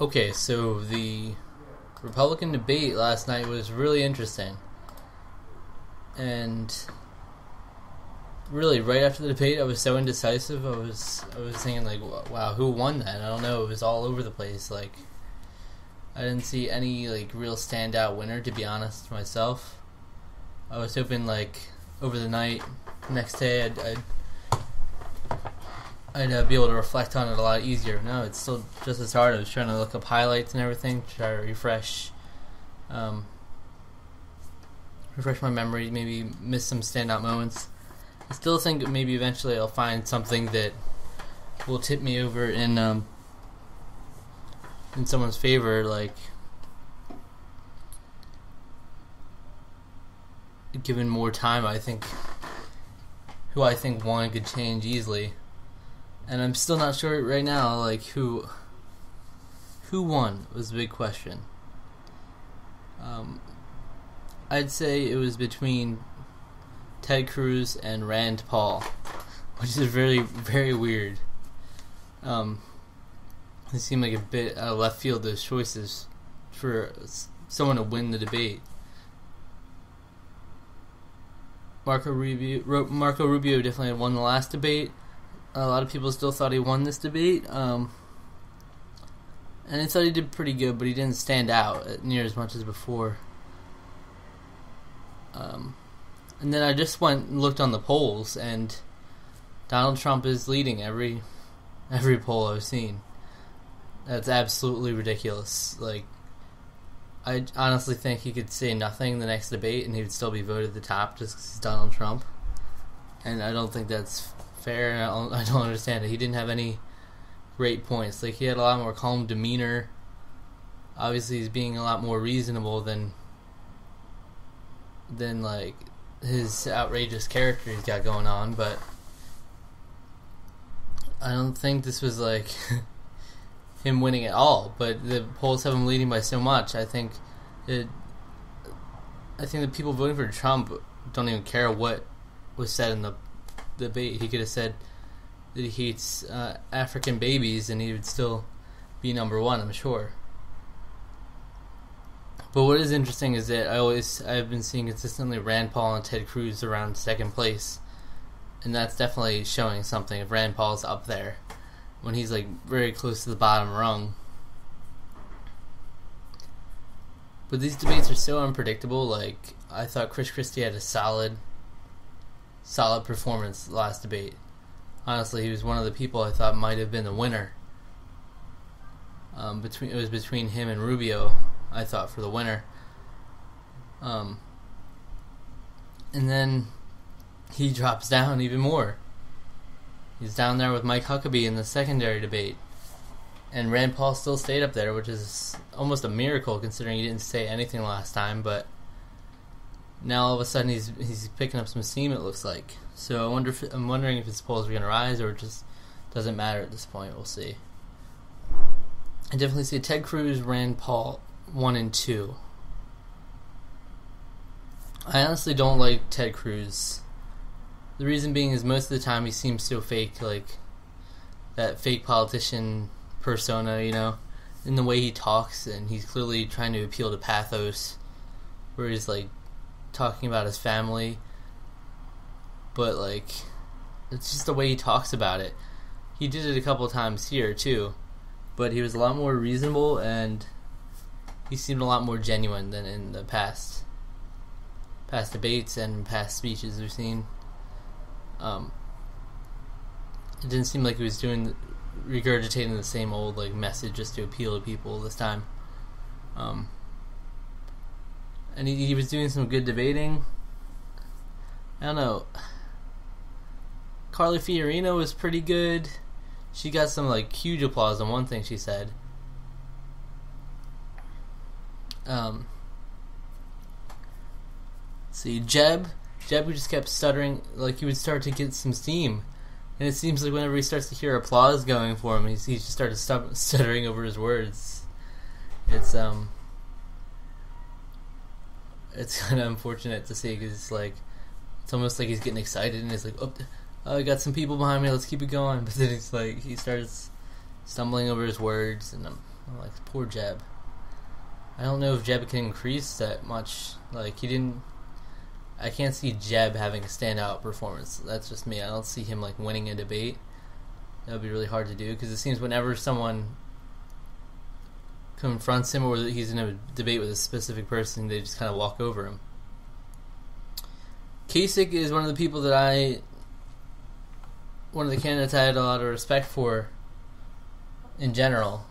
Okay, so the Republican debate last night was really interesting. And really, right after the debate, I was so indecisive. I was thinking, like, wow, who won that? I don't know. It was all over the place. Like, I didn't see any, like, real standout winner, to be honest, myself. I was hoping, like, over the night, next day, I'd be able to reflect on it a lot easier. No, it's still just as hard. I was trying to look up highlights and everything, try to refresh my memory, maybe miss some standout moments. I still think maybe eventually I'll find something that will tip me over in someone's favor, like given more time. I think who I think won could change easily. And I'm still not sure right now, like, who won was the big question. I'd say it was between Ted Cruz and Rand Paul, which is very, very weird. It seemed like a bit out of left field, those choices, for someone to win the debate. Marco Rubio definitely won the last debate. A lot of people still thought he won this debate, and I thought he did pretty good, but he didn't stand out near as much as before. And then I just went and looked on the polls, and Donald Trump is leading every poll I've seen. That's absolutely ridiculous. Like, I honestly think he could say nothing the next debate, and he would still be voted at the top just because he's Donald Trump. And I don't think that's fair, and I don't understand it. He didn't have any great points. Like, he had a lot more calm demeanor. Obviously, he's being a lot more reasonable than like his outrageous character he's got going on. But I don't think this was like him winning at all. But the polls have him leading by so much. I think the people voting for Trump don't even care what was said in the debate. He could have said that he hates African babies and he would still be number one, I'm sure. But what is interesting is that I've been seeing consistently Rand Paul and Ted Cruz around second place, and that's definitely showing something. If Rand Paul's up there when he's like very close to the bottom rung. But these debates are so unpredictable. Like, I thought Chris Christie had a solid performance last debate. Honestly, he was one of the people I thought might have been the winner. It was between him and Rubio, I thought, for the winner. And then he drops down even more. He's down there with Mike Huckabee in the secondary debate. And Rand Paul still stayed up there, which is almost a miracle considering he didn't say anything last time, but now all of a sudden he's picking up some steam, it looks like. So I'm wondering if his polls are going to rise or it just doesn't matter at this point. We'll see. I definitely see Ted Cruz, Rand Paul 1 and 2. I honestly don't like Ted Cruz. The reason being is most of the time he seems so fake, like that fake politician persona, you know, in the way he talks, and he's clearly trying to appeal to pathos, where he's like talking about his family, but like it's just the way he talks about it. He did it a couple of times here too, but he was a lot more reasonable and he seemed a lot more genuine than in the past debates and past speeches we've seen. It didn't seem like he was regurgitating the same old like message just to appeal to people this time. And he was doing some good debating. I don't know. Carly Fiorina was pretty good. She got some like huge applause on one thing she said. See, Jeb who just kept stuttering, like he would start to get some steam. And it seems like whenever he starts to hear applause going for him, he just started stuttering over his words. It's kind of unfortunate to see, because it's almost like he's getting excited and he's like, oh, I got some people behind me, let's keep it going. But then he starts stumbling over his words, and Like, poor Jeb. I don't know if Jeb can increase that much. Like, he didn't... I can't see Jeb having a standout performance. That's just me. I don't see him, like, winning a debate. That would be really hard to do, because it seems whenever someone confronts him or he's in a debate with a specific person, they just kind of walk over him. Kasich is one of the people that one of the candidates I had a lot of respect for in general.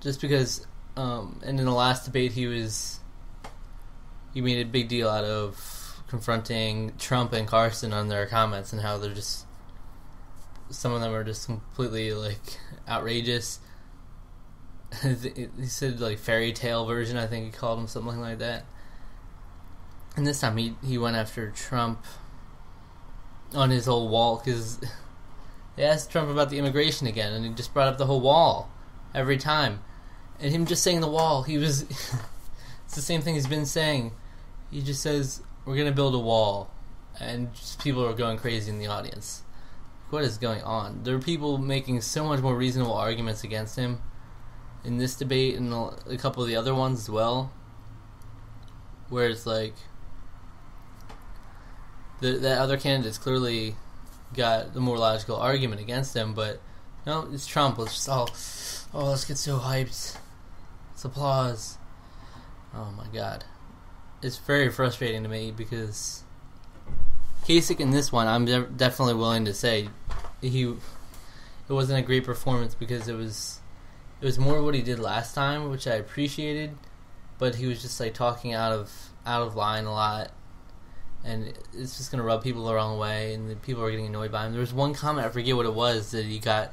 Just because, and in the last debate he made a big deal out of confronting Trump and Carson on their comments and how they're just, some of them are just completely, like, outrageous. He said, like, fairy tale version, I think he called them, something like that. And this time he went after Trump on his whole wall, because they asked Trump about the immigration again, and he just brought up the whole wall every time. And him just saying the wall, it's the same thing he's been saying. He just says, we're going to build a wall, and just people are going crazy in the audience. What is going on? There are people making so much more reasonable arguments against him in this debate and a couple of the other ones as well, where it's like, that other candidate's clearly got the more logical argument against him, but no, it's Trump. Let's just let's get so hyped. It's applause. Oh my god. It's very frustrating to me, because Kasich in this one, I'm definitely willing to say it wasn't a great performance, because it was more what he did last time, which I appreciated, but he was just, like, talking out of line a lot. And it's just going to rub people the wrong way, and the people are getting annoyed by him. There was one comment, I forget what it was, that he got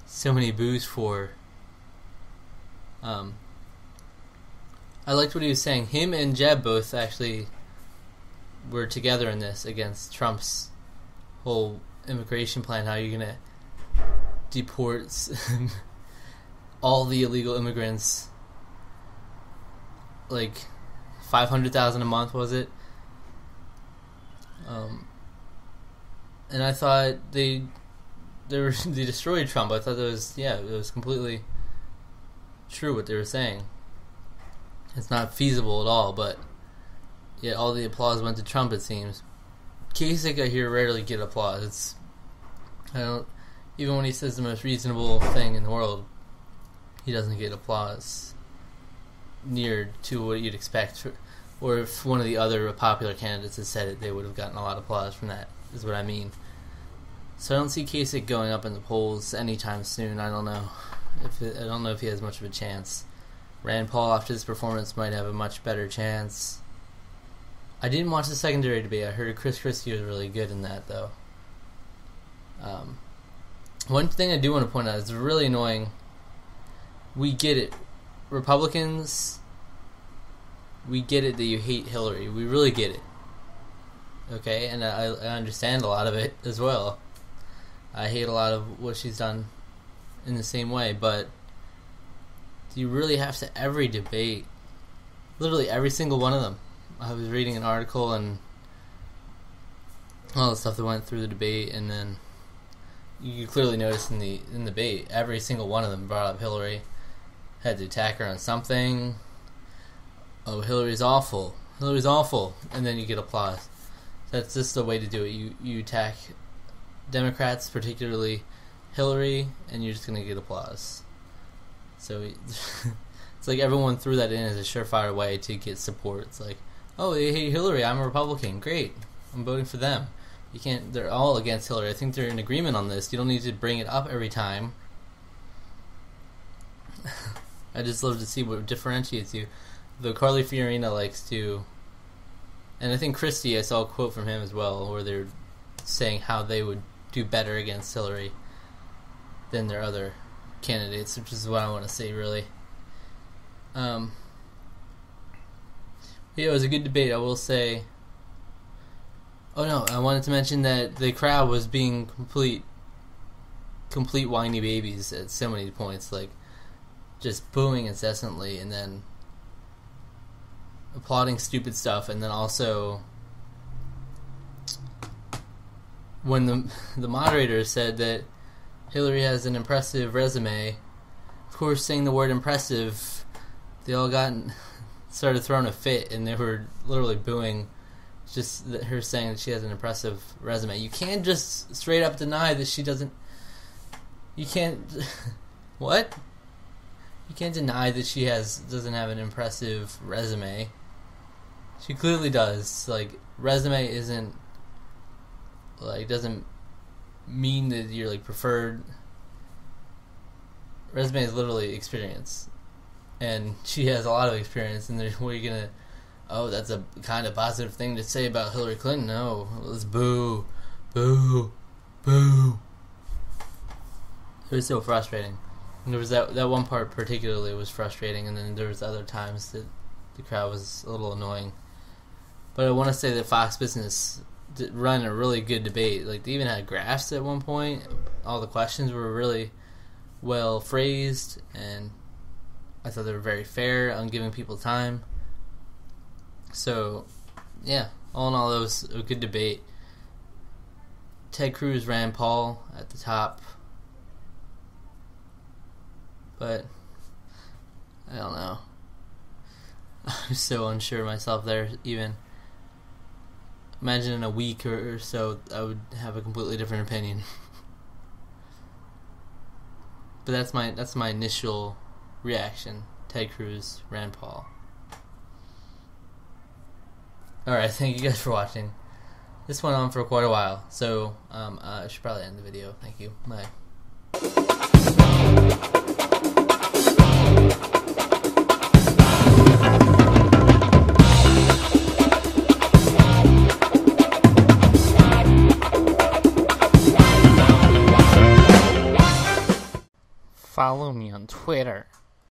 so many boos for. I liked what he was saying. Him and Jeb both actually were together in this against Trump's whole immigration plan, how you're going to deport all the illegal immigrants, like 500,000 a month, was it? And I thought they destroyed Trump. I thought it was completely true what they were saying. It's not feasible at all, but yet all the applause went to Trump, it seems. Kasich, I hear, rarely get applause. Even when he says the most reasonable thing in the world, he doesn't get applause near to what you'd expect. Or if one of the other popular candidates had said it, they would have gotten a lot of applause from that, is what I mean. So I don't see Kasich going up in the polls anytime soon. I don't know if he has much of a chance. Rand Paul, after this performance, might have a much better chance. I didn't watch the secondary debate. I heard Chris Christie was really good in that, though. One thing I do want to point out is really annoying. We get it. Republicans, we get it that you hate Hillary. We really get it. Okay? And I understand a lot of it as well. I hate a lot of what she's done in the same way, but do you really have to every debate? Literally every single one of them. I was reading an article and all the stuff that went through the debate, and then you clearly notice in the debate, every single one of them brought up Hillary, had to attack her on something. Oh, Hillary's awful, and then you get applause. That's just the way to do it. You attack Democrats, particularly Hillary, and you're just going to get applause. So it's like everyone threw that in as a surefire way to get support. It's like, oh, they hate Hillary, I'm a Republican, great, I'm voting for them. You can't. They're all against Hillary. I think they're in agreement on this. You don't need to bring it up every time. I just love to see what differentiates you. Though Carly Fiorina likes to, and I think Christie, I saw a quote from him as well, where they're saying how they would do better against Hillary than their other candidates, which is what I want to say, really. Yeah, it was a good debate, I will say. Oh no, I wanted to mention that the crowd was being complete whiny babies at so many points, like just booing incessantly and then applauding stupid stuff, and then also when the moderator said that Hillary has an impressive resume. Of course, saying the word impressive, they all started throwing a fit, and they were literally booing just her saying that she has an impressive resume. You can't just straight up deny that she doesn't. You can't. What? You can't deny that she doesn't have an impressive resume. She clearly does. Like, resume isn't, like, doesn't mean that you're, like, preferred. Resume is literally experience. And she has a lot of experience, and what are you gonna, oh, that's a kind of positive thing to say about Hillary Clinton? No, let's boo, boo, boo. It was so frustrating. And there was that one part particularly was frustrating, and then there was other times that the crowd was a little annoying. But I want to say that Fox Business did run a really good debate. Like, they even had graphs at one point. All the questions were really well phrased, and I thought they were very fair on giving people time. So, yeah, all in all, it was a good debate. Ted Cruz ran Paul at the top. But, I don't know. I'm so unsure of myself there, even. Imagine in a week or so, I would have a completely different opinion. But that's my initial reaction. Ted Cruz, Rand Paul. Alright, thank you guys for watching. This went on for quite a while, so I should probably end the video. Thank you. Bye. Follow me on Twitter.